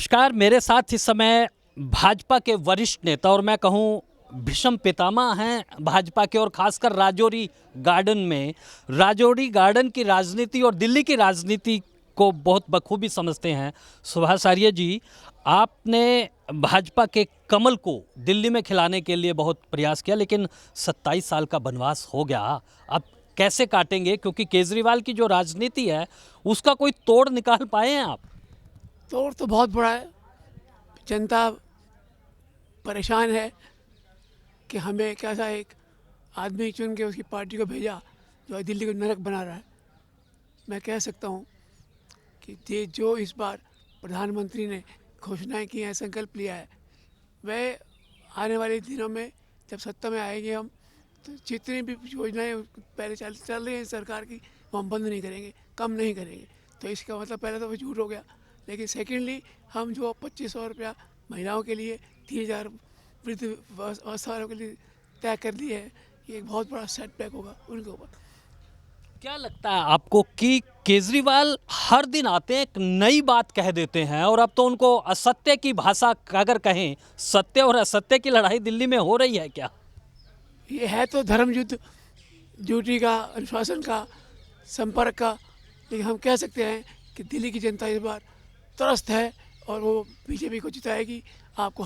नमस्कार। मेरे साथ इस समय भाजपा के वरिष्ठ नेता और मैं कहूँ भीष्म पितामह हैं भाजपा के, और खासकर राजौरी गार्डन में, राजौरी गार्डन की राजनीति और दिल्ली की राजनीति को बहुत बखूबी समझते हैं। सुभाष आर्य जी, आपने भाजपा के कमल को दिल्ली में खिलाने के लिए बहुत प्रयास किया, लेकिन 27 साल का वनवास हो गया। अब कैसे काटेंगे, क्योंकि केजरीवाल की जो राजनीति है उसका कोई तोड़ निकाल पाए हैं आप? तोड़ तो बहुत बड़ा है। जनता परेशान है कि हमें कैसा एक आदमी चुन के उसकी पार्टी को भेजा जो दिल्ली को नरक बना रहा है। मैं कह सकता हूँ कि ये जो इस बार प्रधानमंत्री ने घोषणाएं की हैं, संकल्प लिया है, वह आने वाले दिनों में जब सत्ता में आएंगे हम, तो जितनी भी योजनाएं पहले चल रही हैं सरकार की, वो हम बंद नहीं करेंगे, कम नहीं करेंगे। तो इसका मतलब पहले तो वो झूठ हो गया, लेकिन सेकेंडली हम जो 2500 रुपया महिलाओं के लिए, 3000 वृद्ध अवस्था वालों के लिए तय कर दिए है, ये एक बहुत बड़ा सेटबैक होगा उनके ऊपर। क्या लगता है आपको कि केजरीवाल हर दिन आते हैं, एक नई बात कह देते हैं, और अब तो उनको असत्य की भाषा अगर कहें, सत्य और असत्य की लड़ाई दिल्ली में हो रही है क्या? ये है तो धर्म युद्ध, ड्यूटी का, अनुशासन का, संपर्क का, लेकिन हम कह सकते हैं कि दिल्ली की जनता इस बार त्रस्त है और वो बीजेपी को जिताएगी, आपको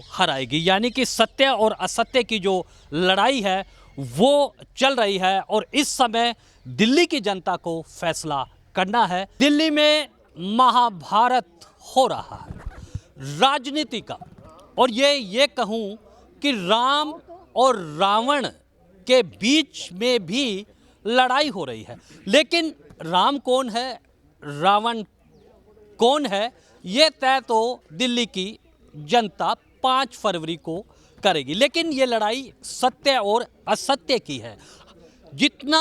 हराएगी। यानी कि सत्य और असत्य की जो लड़ाई है वो चल रही है, और इस समय दिल्ली की जनता को फैसला करना है। दिल्ली में महाभारत हो रहा है राजनीति का, और ये कहूँ कि राम और रावण के बीच में भी लड़ाई हो रही है। लेकिन राम कौन है, रावण कौन है, ये तय तो दिल्ली की जनता 5 फरवरी को करेगी। लेकिन ये लड़ाई सत्य और असत्य की है। जितना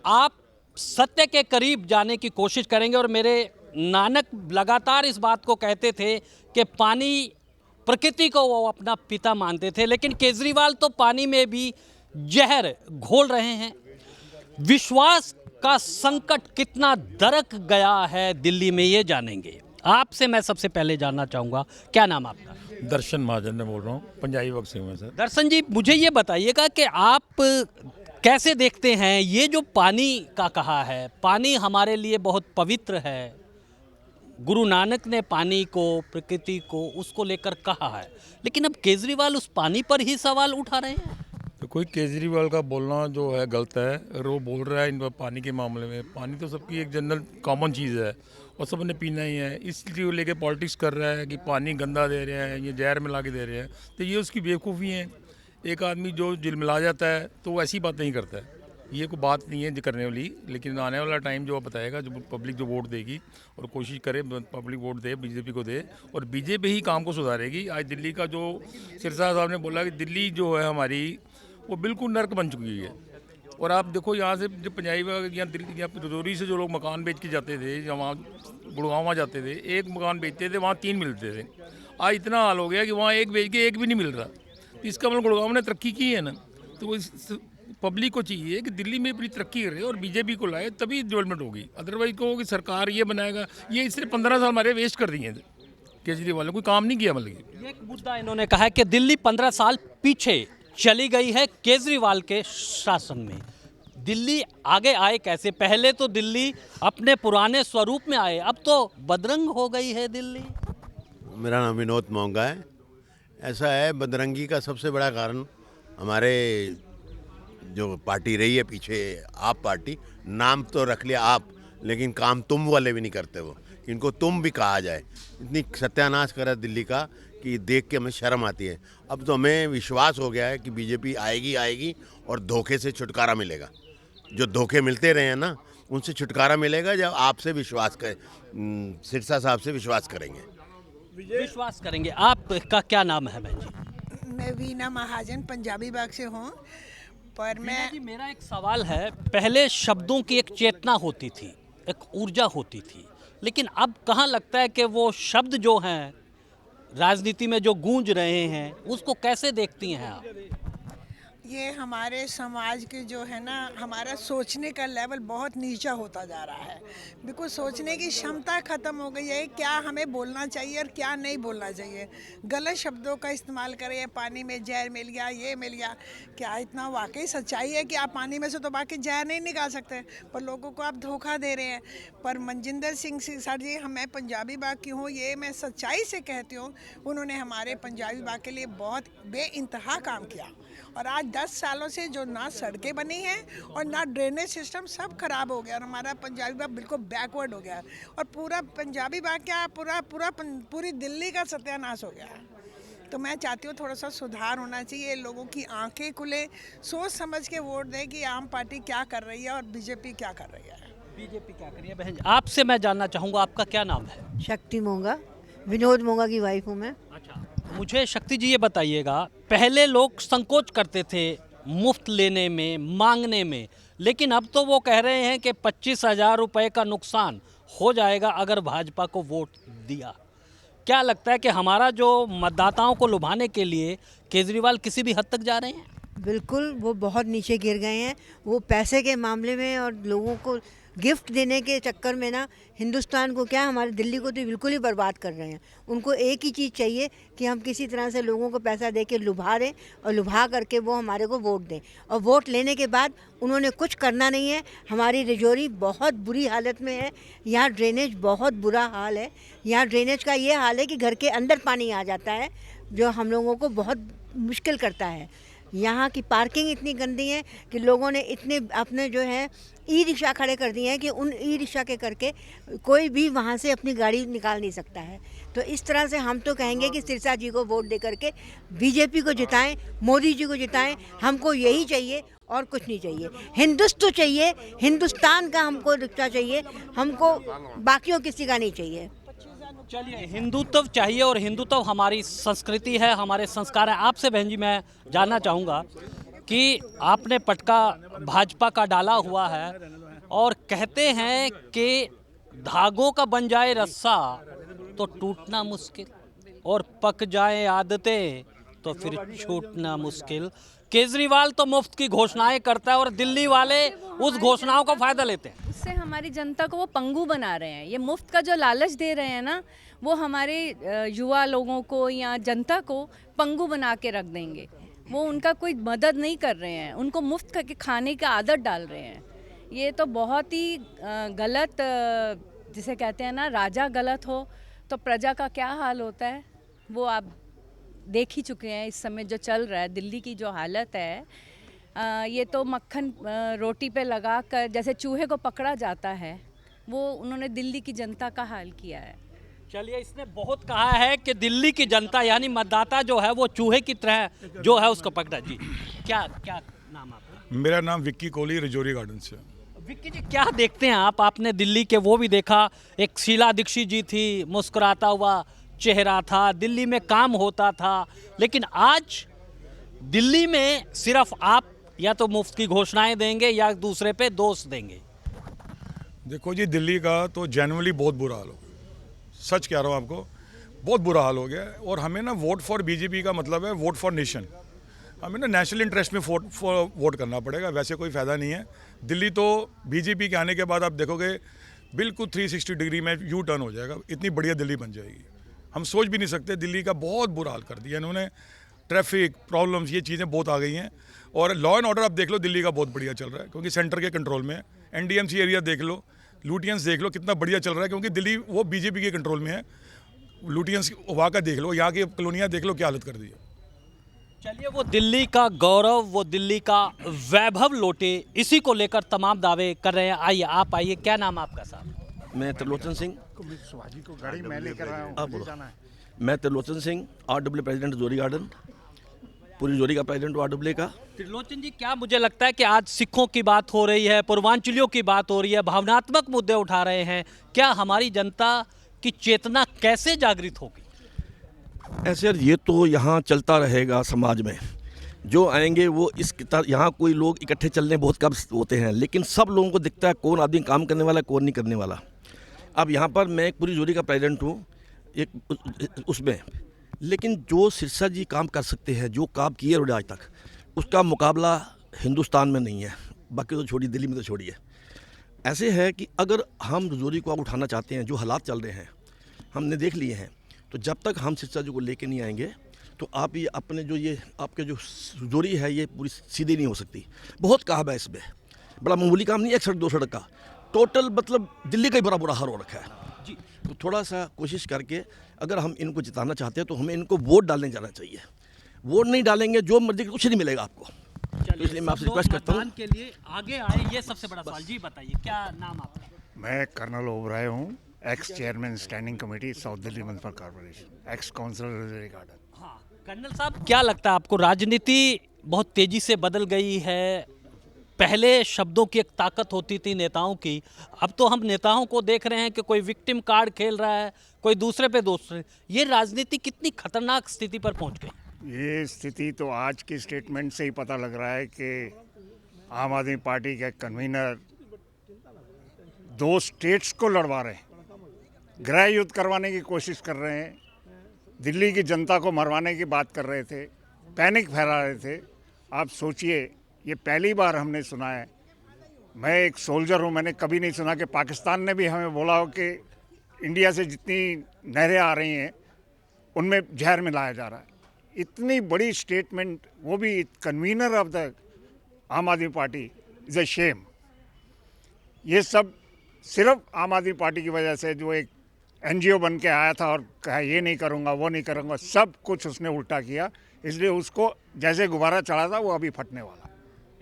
आप सत्य के करीब जाने की कोशिश करेंगे, और मेरे नानक लगातार इस बात को कहते थे कि पानी प्रकृति को वो अपना पिता मानते थे, लेकिन केजरीवाल तो पानी में भी जहर घोल रहे हैं। विश्वास का संकट कितना दरक गया है दिल्ली में, ये जानेंगे। आपसे मैं सबसे पहले जानना चाहूँगा, क्या नाम आपका? दर्शन महाजन ने बोल रहा हूँ, पंजाबी बक्से में सर। दर्शन जी, मुझे ये बताइएगा कि आप कैसे देखते हैं ये जो पानी का कहा है, पानी हमारे लिए बहुत पवित्र है। गुरु नानक ने पानी को, प्रकृति को, उसको लेकर कहा है, लेकिन अब केजरीवाल उस पानी पर ही सवाल उठा रहे हैं। तो कोई केजरीवाल का बोलना जो है गलत है, अगर वो बोल रहा है इन पानी के मामले में। पानी तो सबकी एक जनरल कॉमन चीज़ है और सबने पीना ही है, इसलिए वो लेके पॉलिटिक्स कर रहा है कि पानी गंदा दे रहे हैं, ये जहर मिला के दे रहे हैं। तो ये उसकी बेवकूफ़ी है। एक आदमी जो झिलमिला जाता है तो वो ऐसी बात नहीं करता है, ये कोई बात नहीं है करने वाली। लेकिन आने वाला टाइम जो बताएगा, जो पब्लिक जो वोट देगी, और कोशिश करे पब्लिक वोट दे, बीजेपी को दे, और बीजेपी ही काम को सुधारेगी। आज दिल्ली का जो सिरसा साहब ने बोला कि दिल्ली जो है हमारी, वो बिल्कुल नर्क बन चुकी है। और आप देखो यहाँ से जो पंजाबी या दिल्ली या रजौरी से जो लोग मकान बेच के जाते थे, या वहाँ गुड़गांव जाते थे, एक मकान बेचते थे, वहाँ 3 मिलते थे। आज इतना हाल हो गया कि वहाँ एक बेच के एक भी नहीं मिल रहा। तो इसका मतलब गुड़गांव ने तरक्की की है ना। तो पब्लिक को चाहिए कि दिल्ली में अपनी तरक्की करे और बीजेपी को लाए, तभी डेवलपमेंट होगी। अदरवाइज को कि सरकार ये बनाएगा, ये इसने 15 साल हमारे वेस्ट कर दिए हैं केजरीवाल ने, कोई काम नहीं किया। मतलब एक मुद्दा इन्होंने कहा है कि दिल्ली 15 साल पीछे चली गई है केजरीवाल के शासन में। दिल्ली आगे आए कैसे? पहले तो दिल्ली अपने पुराने स्वरूप में आए, अब तो बदरंग हो गई है दिल्ली। मेरा नाम विनोद मोंगा है। ऐसा है, बदरंगी का सबसे बड़ा कारण हमारे जो पार्टी रही है पीछे, आप पार्टी, नाम तो रख लिया आप, लेकिन काम तुम वाले भी नहीं करते। वो इनको तुम भी कहा जाए, इतनी सत्यानाश करा दिल्ली का कि देख के हमें शर्म आती है। अब तो हमें विश्वास हो गया है कि बीजेपी आएगी और धोखे से छुटकारा मिलेगा। जो धोखे मिलते रहे हैं ना, उनसे छुटकारा मिलेगा जब आपसे विश्वास करें, सिरसा साहब से विश्वास करेंगे। विश्वास करेंगे। आपका क्या नाम है बहन जी? मैं वीना महाजन पंजाबी बाग से हूँ। पर मेरा एक सवाल है, पहले शब्दों की एक चेतना होती थी, एक ऊर्जा होती थी, लेकिन अब कहाँ लगता है कि वो शब्द जो हैं राजनीति में जो गूंज रहे हैं, उसको कैसे देखती हैं आप? ये हमारे समाज के जो है ना, हमारा सोचने का लेवल बहुत नीचा होता जा रहा है। बिल्कुल सोचने की क्षमता ख़त्म हो गई है, क्या हमें बोलना चाहिए और क्या नहीं बोलना चाहिए। गलत शब्दों का इस्तेमाल करें, पानी में जहर मिल गया, ये मिल गया। क्या इतना वाकई सच्चाई है कि आप पानी में से तो बाकी जहर नहीं निकाल सकते, पर लोगों को आप धोखा दे रहे हैं। पर मनजिंदर सिंह सर जी, मैं पंजाबी बाग की हूँ, ये मैं सच्चाई से कहती हूँ, उन्होंने हमारे पंजाबी बाग के लिए बहुत बेइंतहा काम किया। और आज 10 सालों से जो ना सड़कें बनी हैं और ना ड्रेनेज सिस्टम, सब खराब हो गया और हमारा पंजाबी बाग बिल्कुल बैकवर्ड हो गया है। और पूरा पंजाबी बाग क्या, पूरी दिल्ली का सत्यानाश हो गया है। तो मैं चाहती हूँ थोड़ा सा सुधार होना चाहिए, लोगों की आंखें खुले, सोच समझ के वोट दें कि आम पार्टी क्या कर रही है और बीजेपी क्या कर रही है। बीजेपी क्या करिए बहन, आपसे मैं जानना चाहूँगा, आपका क्या नाम है? शक्ति मोंगा, विनोद मोंगा की वाइफ हूँ मैं। अच्छा, मुझे शक्ति जी ये बताइएगा, पहले लोग संकोच करते थे मुफ्त लेने में, मांगने में, लेकिन अब तो वो कह रहे हैं कि 25,000 रुपये का नुकसान हो जाएगा अगर भाजपा को वोट दिया। क्या लगता है कि हमारा जो मतदाताओं को लुभाने के लिए केजरीवाल किसी भी हद तक जा रहे हैं? बिल्कुल, वो बहुत नीचे गिर गए हैं। वो पैसे के मामले में और लोगों को गिफ्ट देने के चक्कर में ना, हिंदुस्तान को क्या, हमारे दिल्ली को तो बिल्कुल ही बर्बाद कर रहे हैं। उनको एक ही चीज़ चाहिए कि हम किसी तरह से लोगों को पैसा दे के लुभा दें और लुभा करके वो हमारे को वोट दें। और वोट लेने के बाद उन्होंने कुछ करना नहीं है। हमारी रजौरी बहुत बुरी हालत में है, यहाँ ड्रेनेज बहुत बुरा हाल है। यहाँ ड्रेनेज का ये हाल है कि घर के अंदर पानी आ जाता है, जो हम लोगों को बहुत मुश्किल करता है। यहाँ की पार्किंग इतनी गंदी है कि लोगों ने इतने अपने जो है ई रिक्शा खड़े कर दिए हैं कि उन ई रिक्शा के करके कोई भी वहाँ से अपनी गाड़ी निकाल नहीं सकता है। तो इस तरह से हम तो कहेंगे कि सिरसा जी को वोट दे करके बीजेपी को जिताएं, मोदी जी को जिताएं। हमको यही चाहिए और कुछ नहीं चाहिए। हिंदुस्तान चाहिए, हिंदुस्तान का हमको रिक्शा चाहिए, हमको बाकियों किसी का नहीं चाहिए। चलिए, हिंदुत्व चाहिए और हिंदुत्व हमारी संस्कृति है, हमारे संस्कार है। आपसे बहन जी मैं जानना चाहूँगा कि आपने पटका भाजपा का डाला हुआ है और कहते हैं कि धागों का बन जाए रस्सा तो टूटना मुश्किल, और पक जाए आदतें तो फिर छूटना मुश्किल। केजरीवाल तो मुफ्त की घोषणाएं करता है और दिल्ली वाले उस घोषणाओं का फायदा लेते हैं। उससे हमारी जनता को वो पंगु बना रहे हैं। ये मुफ्त का जो लालच दे रहे हैं ना, वो हमारे युवा लोगों को या जनता को पंगु बना के रख देंगे। वो उनका कोई मदद नहीं कर रहे हैं, उनको मुफ्त करके खाने का आदत डाल रहे हैं। ये तो बहुत ही गलत, जिसे कहते हैं ना, राजा गलत हो तो प्रजा का क्या हाल होता है वो आप देख ही चुके हैं। इस समय जो चल रहा है, दिल्ली की जो हालत है, ये तो मक्खन रोटी पे लगा कर जैसे चूहे को पकड़ा जाता है, वो उन्होंने दिल्ली की जनता का हाल किया है। चलिए, इसने बहुत कहा है कि दिल्ली की जनता यानी मतदाता जो है वो चूहे की तरह जो है उसको पकड़ा। जी, क्या क्या नाम आपका? मेरा नाम विक्की कोहली, रजौरी गार्डन से। विक्की जी, क्या देखते हैं आप? आपने दिल्ली के वो भी देखा, एक शीला दीक्षित जी थी, मुस्कुराता हुआ चेहरा था, दिल्ली में काम होता था, लेकिन आज दिल्ली में सिर्फ आप या तो मुफ्त की घोषणाएं देंगे या दूसरे पे दोष देंगे। देखो जी, दिल्ली का तो जेन्युइनली बहुत बुरा हाल हो गया। सच कह रहा हूँ आपको, बहुत बुरा हाल हो गया है। और हमें ना वोट फॉर बीजेपी का मतलब है वोट फॉर नेशन। हमें ना नेशनल इंटरेस्ट में वोट करना पड़ेगा, वैसे कोई फ़ायदा नहीं है। दिल्ली तो बीजेपी के आने के बाद आप देखोगे बिल्कुल 360 डिग्री में यू टर्न हो जाएगा। इतनी बढ़िया दिल्ली बन जाएगी, हम सोच भी नहीं सकते। दिल्ली का बहुत बुरा हाल कर दिया इन्होंने। ट्रैफिक प्रॉब्लम्स, ये चीज़ें बहुत आ गई हैं। और लॉ एंड ऑर्डर आप देख लो, दिल्ली का बहुत बढ़िया चल रहा है क्योंकि सेंटर के कंट्रोल में है। एनडीएमसी एरिया देख लो, लुटियंस देख लो, कितना बढ़िया चल रहा है क्योंकि दिल्ली वो बीजेपी के कंट्रोल में है। लुटियंस वहाँ का देख लो, यहाँ की कॉलोनियाँ देख लो, क्या हालत कर दी है। चलिए, वो दिल्ली का गौरव, वो दिल्ली का वैभव लौटे, इसी को लेकर तमाम दावे कर रहे हैं। आइए, आप आइए, क्या नाम आपका साहब? मैं त्रिलोचन सिंह, मैं Trilochan Singh, RW president Rajouri garden, पूरी रजौरी का प्रेसिडेंट RW का। त्रिलोचन जी, क्या मुझे लगता है कि आज सिखों की बात हो रही है, पूर्वांचलियों की बात हो रही है, भावनात्मक मुद्दे उठा रहे हैं, क्या हमारी जनता की चेतना कैसे जागृत होगी? ऐसे ये तो यहाँ चलता रहेगा समाज में। जो आएंगे वो इस यहाँ कोई लोग इकट्ठे चलने बहुत कम होते हैं, लेकिन सब लोगों को दिखता है कौन आदमी काम करने वाला, कौन नहीं करने वाला। अब यहाँ पर मैं पूरी रजौरी का प्रेसिडेंट हूँ एक उसमें, लेकिन जो सिरसा जी काम कर सकते हैं, जो काम किए उन्होंने आज तक, उसका मुकाबला हिंदुस्तान में नहीं है, बाकी तो छोड़िए, दिल्ली में तो छोड़िए। ऐसे है कि अगर हम रजौरी को आप उठाना चाहते हैं, जो हालात चल रहे हैं हमने देख लिए हैं, तो जब तक हम सिरसा जी को लेके नहीं आएंगे तो आप ये अपने जो ये आपके जो रजौरी है ये पूरी सीधी नहीं हो सकती। बहुत काम है इसमें, बड़ा मामूली काम नहीं है, एक सड़क दो सड़क का, टोटल मतलब दिल्ली का ही बड़ा बुरा हाल हो रखा है जी। तो थोड़ा सा कोशिश करके अगर हम इनको जिताना चाहते हैं तो हमें इनको वोट डालने जाना चाहिए। वोट नहीं डालेंगे जो मर्जी कुछ नहीं मिलेगा आपको। तो इसलिए मैं आपसे रिक्वेस्ट करता हूँ मतदान के लिए आगे आए, ये सबसे बड़ा सवाल। जी बताइए, क्या नाम आपका? मैं कर्नल ओबराय हूँ, x chairman standing committee south Delhi municipal corporation, x counsellor Rajouri garden. हाँ, कर्नल साहब, क्या लगता है आपको, राजनीति बहुत तेजी से बदल गई है? पहले शब्दों की एक ताकत होती थी नेताओं की, अब तो हम नेताओं को देख रहे हैं कि कोई विक्टिम कार्ड खेल रहा है, कोई दूसरे पे दूसरे। ये राजनीति कितनी खतरनाक स्थिति पर पहुंच गई? ये स्थिति तो आज के स्टेटमेंट से ही पता लग रहा है कि आम आदमी पार्टी के कन्वीनर 2 स्टेट्स को लड़वा रहे हैं, गृह युद्ध करवाने की कोशिश कर रहे हैं, दिल्ली की जनता को मरवाने की बात कर रहे थे, पैनिक फैला रहे थे। आप सोचिए, ये पहली बार हमने सुना है। मैं एक सोल्जर हूँ, मैंने कभी नहीं सुना कि पाकिस्तान ने भी हमें बोला हो कि इंडिया से जितनी नहरें आ रही हैं उनमें जहर मिलाया जा रहा है। इतनी बड़ी स्टेटमेंट, वो भी कन्वीनर ऑफ द आम आदमी पार्टी, इज़ अ शेम। ये सब सिर्फ आम आदमी पार्टी की वजह से, जो एक एनजीओ बन के आया था और कहा ये नहीं करूँगा वो नहीं करूँगा, सब कुछ उसने उल्टा किया। इसलिए उसको जैसे गुब्बारा चढ़ा था वो अभी फटने वाला।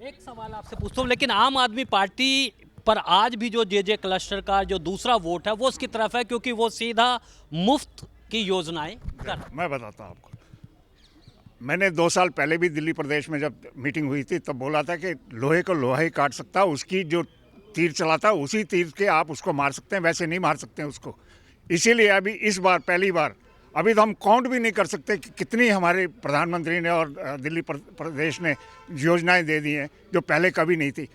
एक सवाल आपसे पूछता हूँ, लेकिन आम आदमी पार्टी पर आज भी जो जे क्लस्टर का जो दूसरा वोट है वो उसकी तरफ है, क्योंकि वो सीधा मुफ्त की योजनाएं कर। मैं बताता हूँ आपको, मैंने 2 साल पहले भी दिल्ली प्रदेश में जब मीटिंग हुई थी तब बोला था कि लोहे को लोहा ही काट सकता, उसकी जो तीर चलाता उसी तीर के आप उसको मार सकते हैं, वैसे नहीं मार सकते हैं उसको। इसीलिए अभी इस बार पहली बार, अभी तो हम काउंट भी नहीं कर सकते कि कितनी हमारे प्रधानमंत्री ने और दिल्ली प्रदेश ने योजनाएं दे दी हैं जो पहले कभी नहीं थी।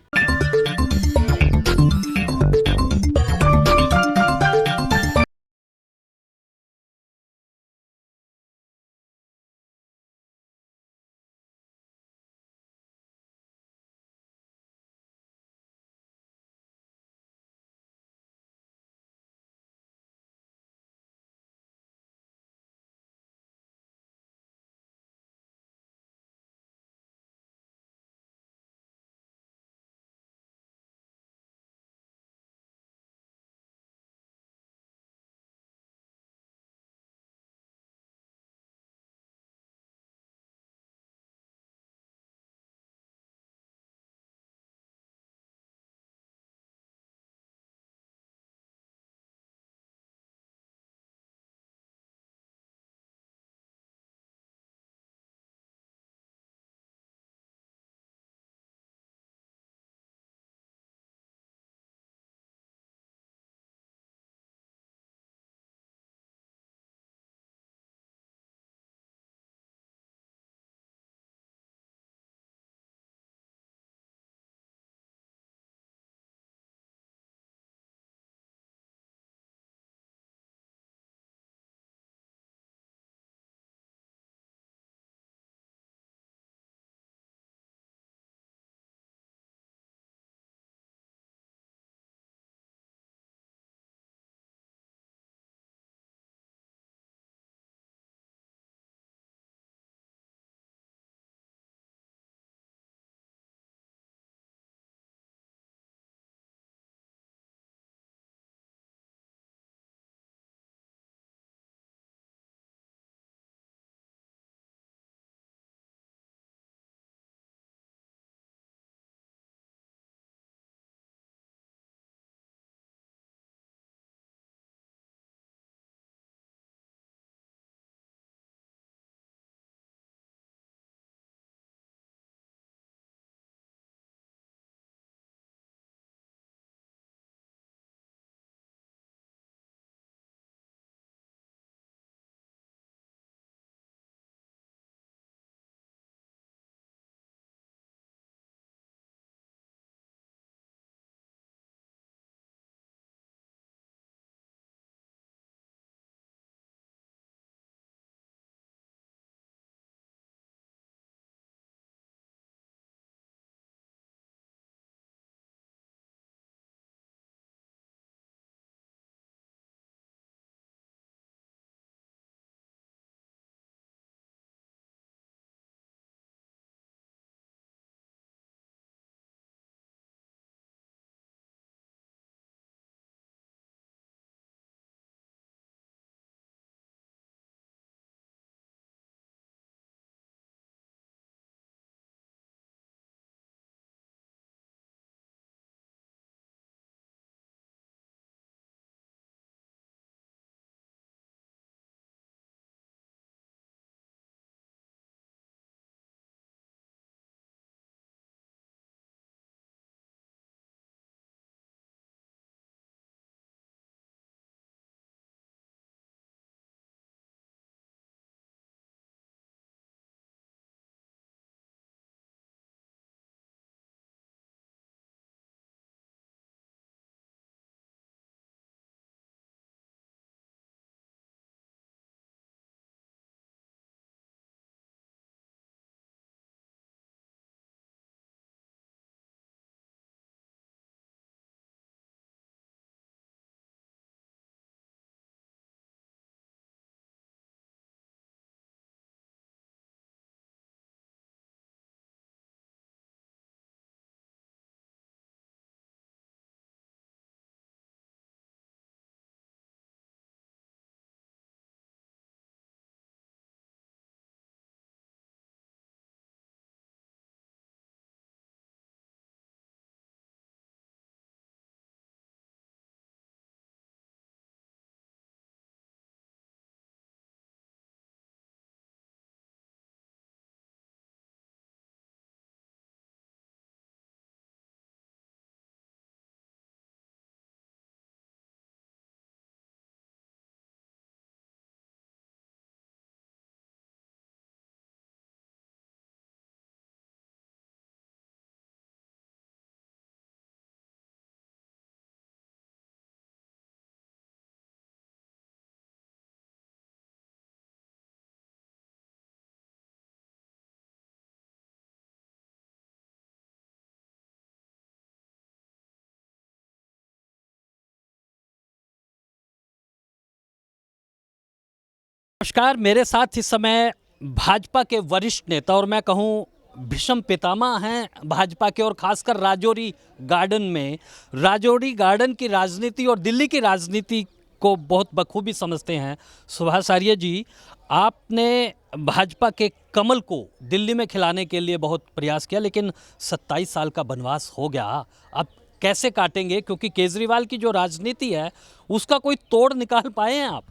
नमस्कार, मेरे साथ इस समय भाजपा के वरिष्ठ नेता और मैं कहूं भीष्म पितामह हैं भाजपा के, और खासकर राजौरी गार्डन में, राजौरी गार्डन की राजनीति और दिल्ली की राजनीति को बहुत बखूबी समझते हैं। सुभाष आर्य जी, आपने भाजपा के कमल को दिल्ली में खिलाने के लिए बहुत प्रयास किया, लेकिन 27 साल का वनवास हो गया, अब कैसे काटेंगे? क्योंकि केजरीवाल की जो राजनीति है उसका कोई तोड़ निकाल पाए हैं आप?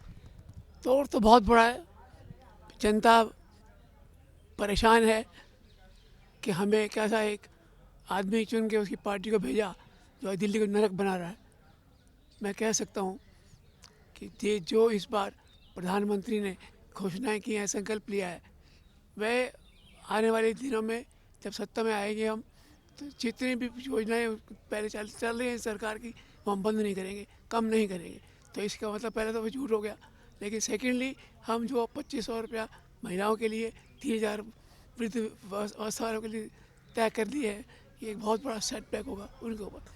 तोड़ तो बहुत बड़ा है। जनता परेशान है कि हमें कैसा एक आदमी चुन के उसकी पार्टी को भेजा जो दिल्ली को नरक बना रहा है। मैं कह सकता हूँ कि ये जो इस बार प्रधानमंत्री ने घोषणाएं की हैं, संकल्प लिया है, वह आने वाले दिनों में जब सत्ता में आएंगे हम, तो जितनी भी योजनाएं पहले चल रही हैं सरकार की, वो हम बंद नहीं करेंगे, कम नहीं करेंगे। तो इसका मतलब पहले तो वो झूठ हो गया, लेकिन सेकेंडली हम जो 2500 रुपया महिलाओं के लिए, 3000 वृद्ध अवस्था वालों के लिए तय कर दिए है, ये एक बहुत बड़ा सेटबैक होगा उनके ऊपर।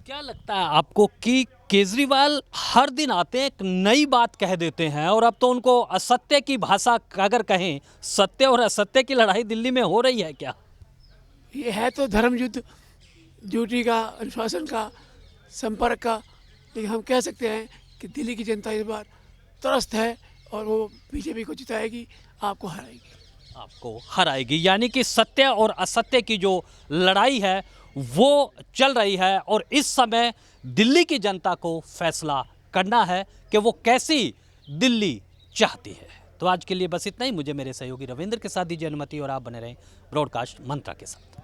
क्या लगता है आपको कि केजरीवाल हर दिन आते हैं, एक नई बात कह देते हैं, और अब तो उनको असत्य की भाषा अगर कहें, सत्य और असत्य की लड़ाई दिल्ली में हो रही है क्या? ये है तो धर्म युद्ध, ड्यूटी का, अनुशासन का, संपर्क का, लेकिन हम कह सकते हैं कि दिल्ली की जनता इस बार त्रस्त है और वो बीजेपी को जिताएगी, आपको हराएगी। यानी कि सत्य और असत्य की जो लड़ाई है वो चल रही है, और इस समय दिल्ली की जनता को फैसला करना है कि वो कैसी दिल्ली चाहती है। तो आज के लिए बस इतना ही। मुझे मेरे सहयोगी रविंद्र के साथ दीजिए अनुमति, और आप बने रहें ब्रॉडकास्ट मंत्रा के साथ।